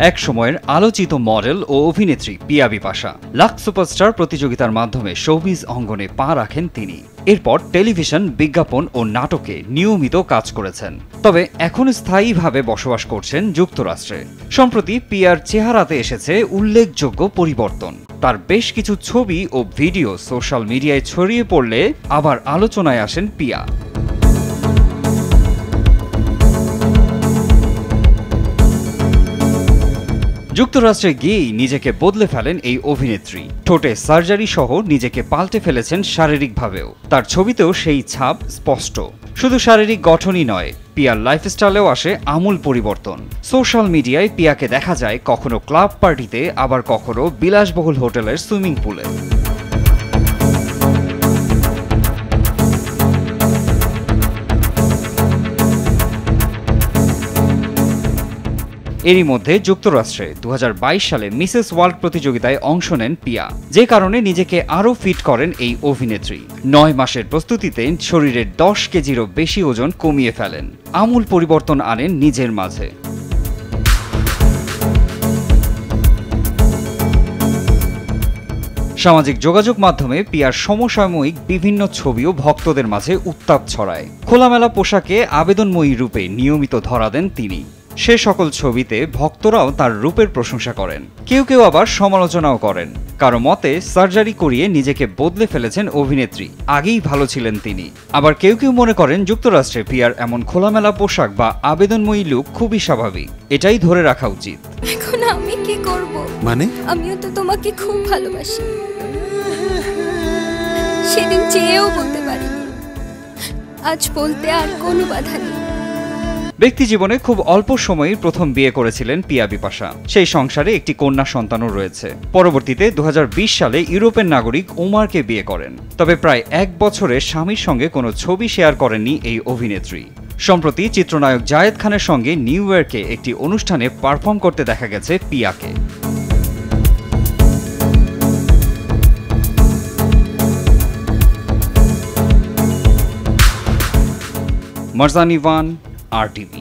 এক সময়ের আলোচিত মডেল ও অভিনেত্রী পিয়া বিপাশা লাক্স সুপারস্টার প্রতিযোগিতার মাধ্যমে শোবিজ অঙ্গনে পা রাখেন তিনি। এরপর টেলিভিশন, বিজ্ঞাপন ও নাটকে নিয়মিত কাজ করেছেন। তবে এখন স্থায়ীভাবে বসবাস করছেন যুক্তরাষ্ট্রে। সম্প্রতি পিয়ার চেহারাতে এসেছে উল্লেখযোগ্য পরিবর্তন। তার বেশ কিছু ছবি ও ভিডিও সোশ্যাল মিডিয়ায় ছড়িয়ে পড়লে আবার আলোচনায় আসেন পিয়া। যুক্তরাষ্ট্রে গিয়েই নিজেকে বদলে ফেলেন এই অভিনেত্রী। ঠোঁটে সার্জারি সহ নিজেকে পাল্টে ফেলেছেন শারীরিকভাবেও। তার ছবিতেও সেই ছাপ স্পষ্ট। শুধু শারীরিক গঠনই নয়, পিয়ার লাইফস্টাইলেও আসে আমূল পরিবর্তন। সোশ্যাল মিডিয়ায় পিয়াকে দেখা যায় কখনো ক্লাব পার্টিতে, আবার কখনো বিলাসবহুল হোটেলের সুইমিং পুলে। এরই মধ্যে যুক্তরাষ্ট্রে 2022 সালে মিসেস ওয়ার্ল্ড প্রতিযোগিতায় অংশ নেন পিয়া, যে কারণে নিজেকে আরও ফিট করেন এই অভিনেত্রী। 9 মাসের প্রস্তুতিতে শরীরের 10 কেজিরও বেশি ওজন কমিয়ে ফেলেন। আমূল পরিবর্তন আনেন নিজের মাঝে। সামাজিক যোগাযোগ মাধ্যমে পিয়ার সমসাময়িক বিভিন্ন ছবিও ভক্তদের মাঝে উত্তাপ ছড়ায়। খোলামেলা পোশাকে আবেদনময়ী রূপে নিয়মিত ধরা দেন তিনি। সে সকল ছবিতে ভক্তরাও তার রূপের প্রশংসা করেন। কেউ কেউ আবার সমালোচনাও করেন। কারো মতে সার্জারি করিয়ে নিজেকে বদলে ফেলেছেন অভিনেত্রী, আগেই ভালো ছিলেন তিনি। আবার কেউ কেউ মনে করেন যুক্তরাষ্ট্রে পিয়ার এমন খোলামেলা পোশাক বা আবেদনময়ী লুক খুবই স্বাভাবিক, এটাই ধরে রাখা উচিত। এখন আমি কি করব? মানে আমিও তো তোমাকে খুব ভালোবাসি। সেদিন চেয়েও বলতে পারিনি, আজ বলতে আর কোনো বাধা নেই। ব্যক্তি জীবনে খুব অল্প সময়েই প্রথম বিয়ে করেছিলেন পিয়া বিপাশা। সেই সংসারে একটি কন্যা সন্তানও রয়েছে। পরবর্তীতে 2020 সালে ইউরোপের নাগরিক ওমারকে বিয়ে করেন। তবে প্রায় 1 বছরে স্বামীর সঙ্গে কোনো ছবি শেয়ার করেননি এই অভিনেত্রী। সম্প্রতি চিত্রনায়ক জায়েদ খানের সঙ্গে নিউ ইয়র্কে একটি অনুষ্ঠানে পারফর্ম করতে দেখা গেছে পিয়াকে। Marjan Ivan, RTV।